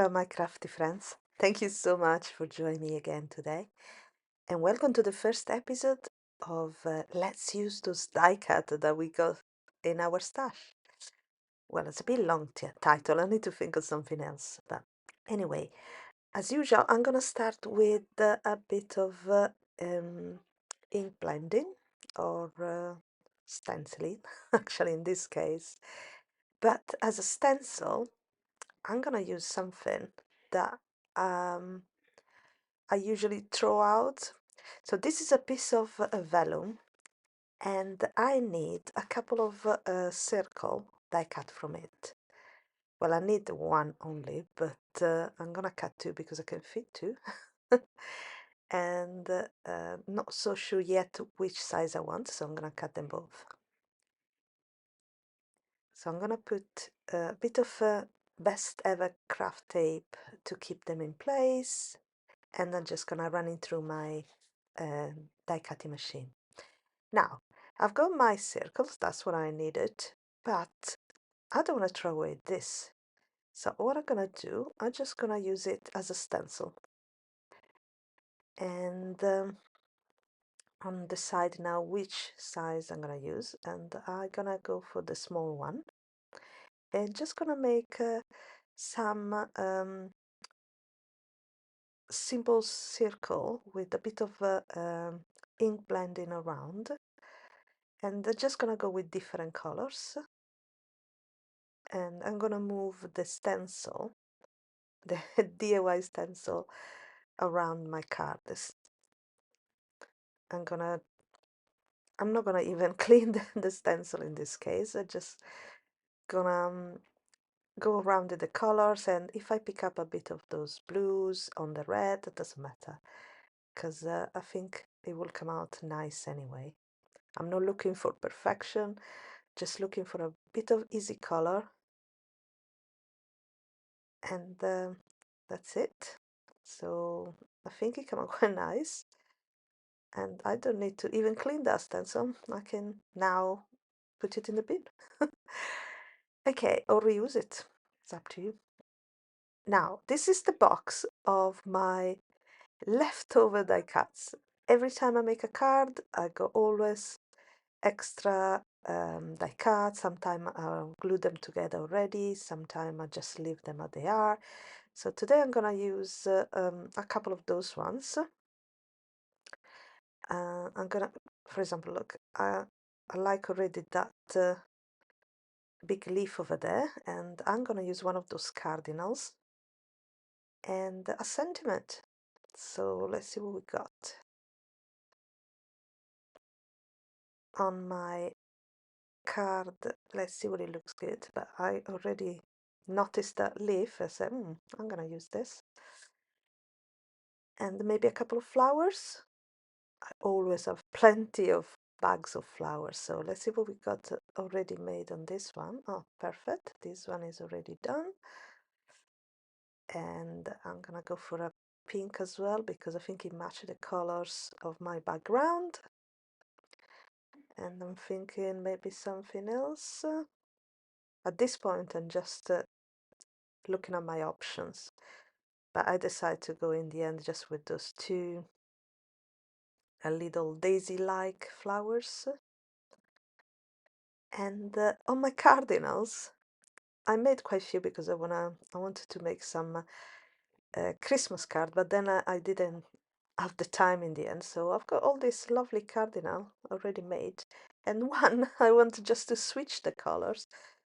Hello, my crafty friends. Thank you so much for joining me again today. And welcome to the first episode of Let's Use Those Die cut that we got in our stash. Well, it's a bit long title. I need to think of something else. But anyway, as usual, I'm going to start with a bit of ink blending or stenciling, actually, in this case. But as a stencil, I'm going to use something that um, I usually throw out. So this is a piece of vellum, and I need a couple of circle that I cut from it. Well, I need one only, but I'm gonna cut two because I can fit two. And not so sure yet which size I want, so I'm gonna cut them both. So I'm gonna put a bit of best ever craft tape to keep them in place, and I'm just gonna run it through my die cutting machine. Now, I've got my circles, that's what I needed, but I don't want to throw away this. So what I'm gonna do, I'm just gonna use it as a stencil. And on the side now which size I'm gonna use, and I'm gonna go for the small one. And just gonna make some simple circle with a bit of ink blending around. And I'm just gonna go with different colors. And I'm gonna move the stencil, the DIY stencil, around my card. I'm not gonna even clean the stencil in this case. I'm just gonna go around with the colors, and if I pick up a bit of those blues on the red, it doesn't matter, because I think it will come out nice anyway. I'm not looking for perfection, just looking for a bit of easy color, and that's it. So I think it came out quite nice, and I don't need to even clean that stencil. I can now put it in the bin. Okay, or reuse it. It's up to you. Now, this is the box of my leftover die cuts. Every time I make a card, I go always extra die cuts. Sometimes I'll glue them together already. Sometimes I just leave them as they are. So today I'm gonna use a couple of those ones. I'm gonna, for example, look, I like already that big leaf over there, and I'm gonna use one of those cardinals and a sentiment. So let's see what we got. On my card, let's see what it looks good, but I already noticed that leaf. I said, I'm gonna use this. And maybe a couple of flowers. I always have plenty of bags of flowers. So let's see what we got already made on this one. Oh, perfect. This one is already done. And I'm gonna go for a pink as well because I think it matches the colors of my background. And I'm thinking maybe something else. At this point, I'm just looking at my options. But I decided to go in the end just with those two a little daisy-like flowers. And on my cardinals, I made quite a few because I wanted to make some Christmas card, but then I didn't have the time in the end. So I've got all this lovely cardinal already made, and one I wanted just to switch the colors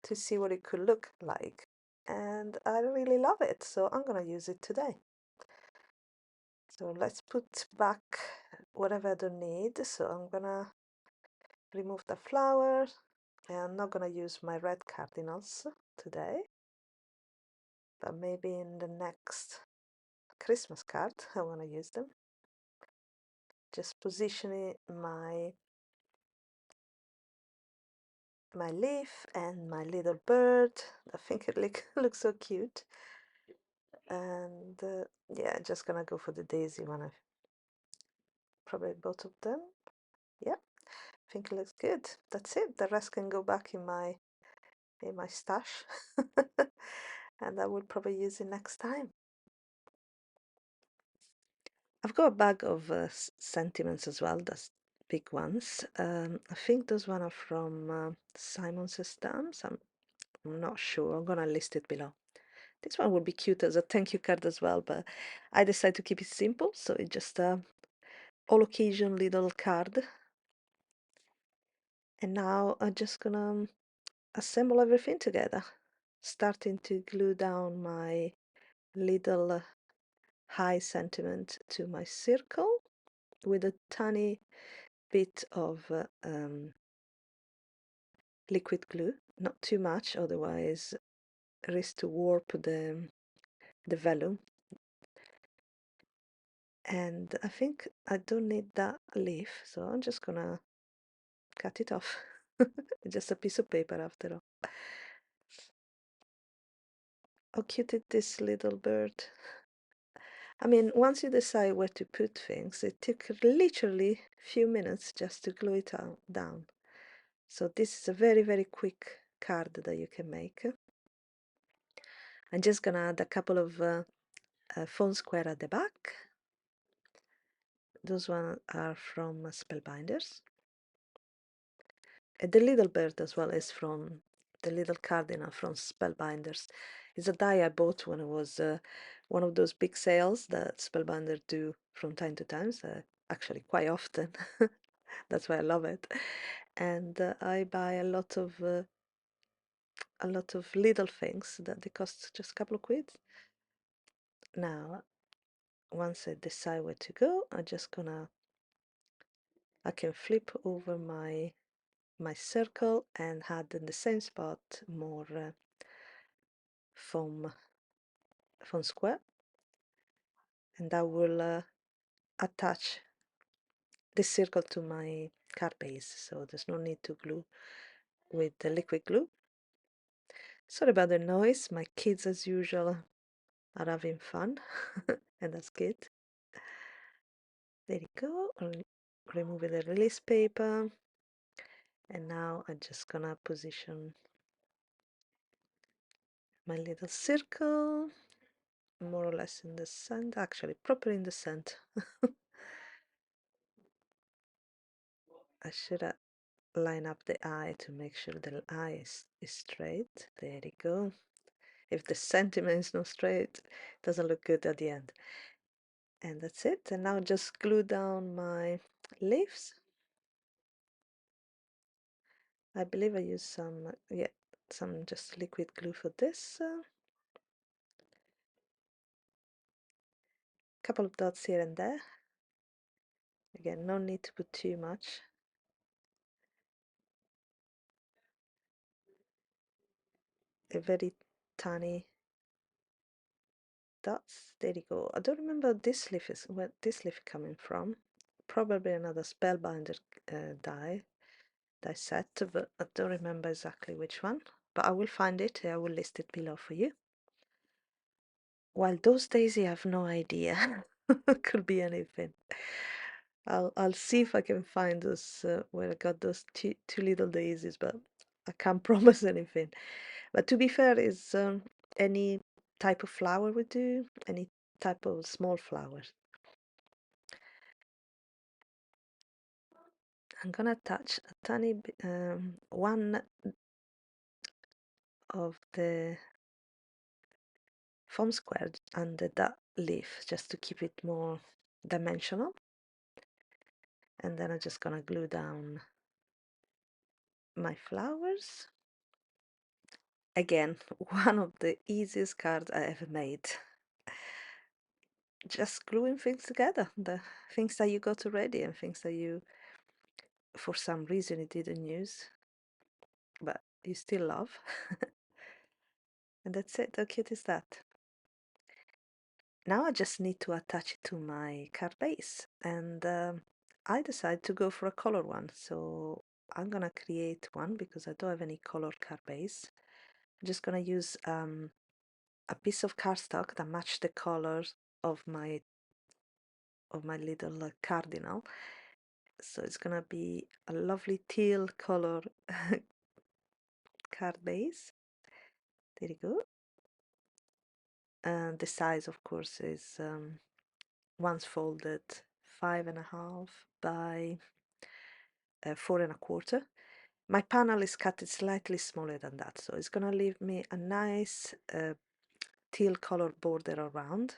to see what it could look like, and I really love it. So I'm gonna use it today. So let's put back whatever I don't need. So I'm gonna remove the flowers. I'm not gonna use my red cardinals today, but maybe in the next Christmas card I wanna use them. Just positioning my leaf and my little bird. I think it looks so cute. And yeah, just gonna go for the daisy one. Probably both of them. Yeah, I think it looks good. That's it. The rest can go back in my stash. and I will probably use it next time. I've got a bag of sentiments as well, those big ones. I think those one are from Simon's Stamps. I'm not sure. I'm gonna list it below. This one would be cute as a thank you card as well, but I decided to keep it simple, so it's just a all occasion little card. And now I'm just gonna assemble everything together, starting to glue down my little high sentiment to my circle with a tiny bit of liquid glue, not too much, otherwise risk to warp the vellum. And I think I don't need that leaf, so I'm just gonna cut it off. It's just a piece of paper after all. How cute is this little bird? I mean, once you decide where to put things, it took literally a few minutes just to glue it down. So this is a very, very quick card that you can make. I'm just gonna add a couple of foam square at the back. Those ones are from Spellbinders. And the little bird as well is from the little cardinal from Spellbinders. It's a die I bought when it was one of those big sales that Spellbinders do from time to time, so actually quite often. That's why I love it. And I buy a lot of little things that they cost just a couple of quid. Now, once I decide where to go, I can flip over my circle and add in the same spot more foam square, and I will attach this circle to my card base, so there's no need to glue with the liquid glue. Sorry about the noise, my kids as usual are having fun and that's good. There you go. Remove the release paper, and now I'm just gonna position my little circle more or less in the center, actually proper in the center. I should line up the eye to make sure the eye is straight. There you go. If the sentiment is not straight, it doesn't look good at the end. And that's it. And now just glue down my leaves. I believe I use some just liquid glue for this. Couple of dots here and there. Again, no need to put too much. A very tiny dots. There you go. I don't remember this leaf is where this leaf coming from. Probably another Spellbinder die set, but I don't remember exactly which one. But I will find it. I will list it below for you. While those daisy, I have no idea. Could be anything. I'll see if I can find those where I got those two little daisies, but I can't promise anything. But to be fair, is any type of flower would do, any type of small flowers. I'm gonna touch a tiny bit, one of the foam squares under that leaf just to keep it more dimensional. And then I'm just gonna glue down my flowers. Again, one of the easiest cards I ever made. Just gluing things together, the things that you got already and things that you, for some reason, you didn't use, but you still love. And that's it. How cute is that? Now I just need to attach it to my card base, and I decided to go for a color one. So I'm gonna create one because I don't have any color card base. I'm just gonna use a piece of cardstock that match the colors of my little cardinal. So it's gonna be a lovely teal color card base. There you go. and the size, of course, is once folded 5.5 by 4.25. My panel is cut slightly smaller than that, so it's gonna leave me a nice teal color border around.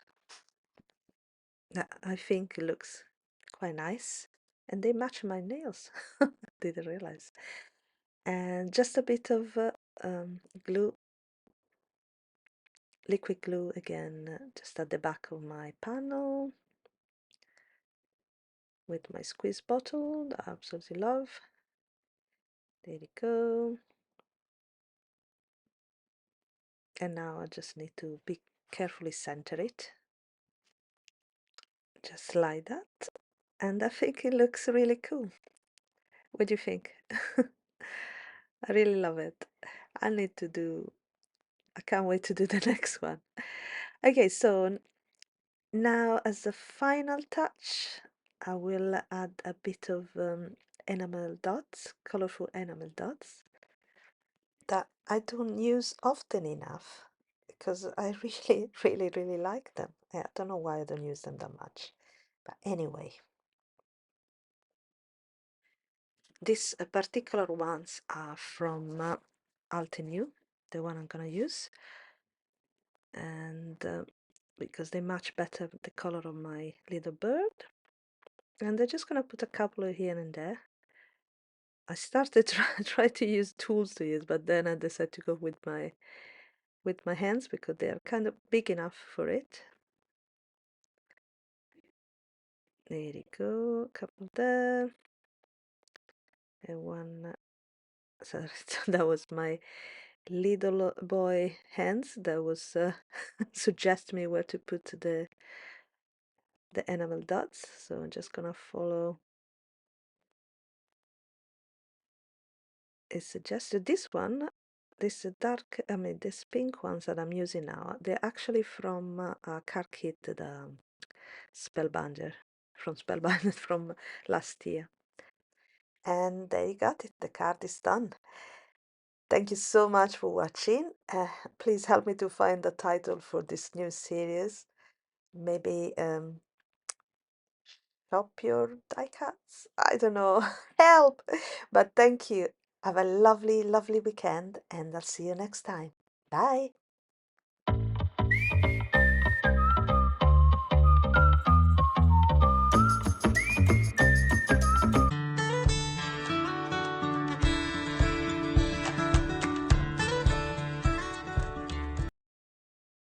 I think it looks quite nice, and they match my nails. Didn't realize. And just a bit of glue, liquid glue again, just at the back of my panel with my squeeze bottle that I absolutely love. There you go. And now I just need to be carefully center it, just like that. And I think it looks really cool. What do you think? I really love it. I need to do, I can't wait to do the next one. Okay, so now as a final touch, I will add a bit of enamel dots, colorful enamel dots that I don't use often enough because I really, really, really like them. I don't know why I don't use them that much. But anyway, these particular ones are from Altenew, the one I'm gonna use, and because they match better with the color of my little bird. And I'm just gonna put a couple here and there. I started try to use tools to use, but then I decided to go with my hands because they are kind of big enough for it. There you go, a couple there, and one. Sorry, that was my little boy hands that was suggest me where to put the enamel dots. So I'm just gonna follow. It suggested this one. This dark, I mean, these pink ones that I'm using now, they're actually from a card kit, the Spellbinder, from Spellbinder from last year. And there you got it, the card is done. Thank you so much for watching. Please help me to find the title for this new series. Maybe Shop Your Die Cuts? I don't know. Help! But thank you. Have a lovely, lovely weekend, and I'll see you next time. Bye.